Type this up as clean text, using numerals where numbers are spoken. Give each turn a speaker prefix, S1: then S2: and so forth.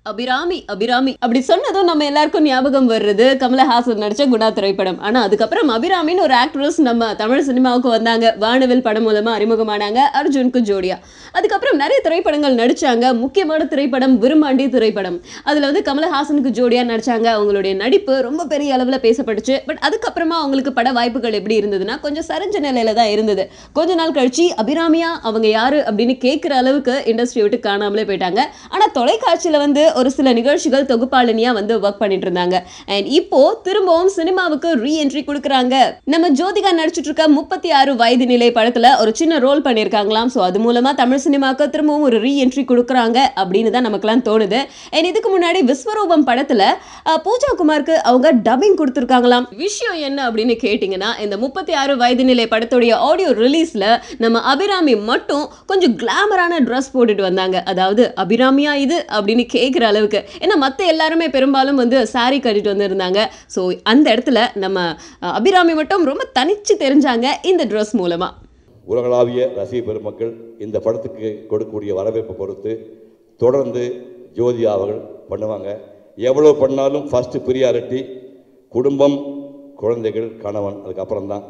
S1: அபிராமி அபிராமி அப்படி சொன்னதும் நம்ம எல்லாருக்கும் ஞாபகம் வர்றது கமலஹாசன் நடிச்ச குணா திரைப்படம். ஆனா அதுக்கப்புறம் அபிராமின்னு ஒரு ஆக்ட்ரஸ் நம்ம தமிழ் சினிமாவுக்கு வந்தாங்க. வானவில் படம் மூலமா அறிமுகமானாங்க அர்ஜுனுக்கு ஜோடியா. அதுக்கப்புறம் நிறைய திரைப்படங்கள் நடிச்சாங்க. முக்கியமான திரைப்படம் விரும்மாண்டி திரைப்படம். அதுல வந்து கமலஹாசனுக்கு ஜோடியா நடிச்சாங்க. அவங்களுடைய நடிப்பு ரொம்ப பெரிய அளவுல பேசப்பட்டுச்சு. பட் அதுக்கப்புறமா அவங்களுக்கு பட வாய்ப்புகள் எப்படி இருந்ததுன்னா கொஞ்சம் சரிஞ்ச நிலையில தான் இருந்தது. கொஞ்ச நாள் கழிச்சு அபிராமியா அவங்க யாரு அப்படின்னு கேட்கிற அளவுக்கு இண்டஸ்ட்ரி விட்டு காணாமலே போயிட்டாங்க. ஆனா தொலைக்காட்சியில வந்து ஒரு சில நிகழ்ச்சிகள் தொகுப்பாளினியா வந்து ஒர்க் பண்ணிட்டு இருந்தாங்க. அண்ட் இப்போ திரும்பவும் சினிமாவுக்கு ரீஎன்ட்ரி கொடுக்குறாங்க. நம்ம ஜோதிகா நடிச்சிட்டு இருக்க 36 வயது நிலை படத்துல ஒரு சின்ன ரோல் பண்ணிருக்காங்களாம். சோ அது மூலமா தமிழ் சினிமாவுக்கு திரும்பவும் ஒரு ரீஎன்ட்ரி கொடுக்குறாங்க அப்படின்னு தான் நமக்குலாம் தோணுது. அண்ட் இதுக்கு முன்னாடி விஸ்வரூபம் படத்துல பூஜா குமாருக்கு அவங்க டப்பிங் கொடுத்துருக்காங்களாம். விஷயம் என்ன அப்படின்னு கேட்டீங்கன்னா இந்த 36 வயது நிலை படத்துடைய ஆடியோ ரிலீஸ்ல நம்ம அபிராமி மட்டும் கொஞ்சம் கிளாமரான ட்ரெஸ் போட்டுட்டு வந்தாங்க. அதாவது அபிராமியா இது அப்படின்னு கேட்குற அளவுக்கு. ஏன்னா மற்ற எல்லாருமே பெரும்பாலும் வந்து சாரி கட்டிட்டு வந்திருந்தாங்க. ஸோ அந்த இடத்துல நம்ம அபிராமி மட்டும் ரொம்ப தனிச்சு தெரிஞ்சாங்க இந்த ட்ரெஸ் மூலமா.
S2: உலகளாவிய ரசிக பெருமக்கள் இந்த படத்துக்கு கொடுக்கக்கூடிய வரவேற்பை பொறுத்து தொடர்ந்து ஜோதிகா அவர்கள் பண்ணுவாங்க. எவ்வளோ பண்ணாலும் ஃபர்ஸ்ட் ப்ரியாரிட்டி குடும்பம், குழந்தைகள், கணவன், அதுக்கப்புறம் தான்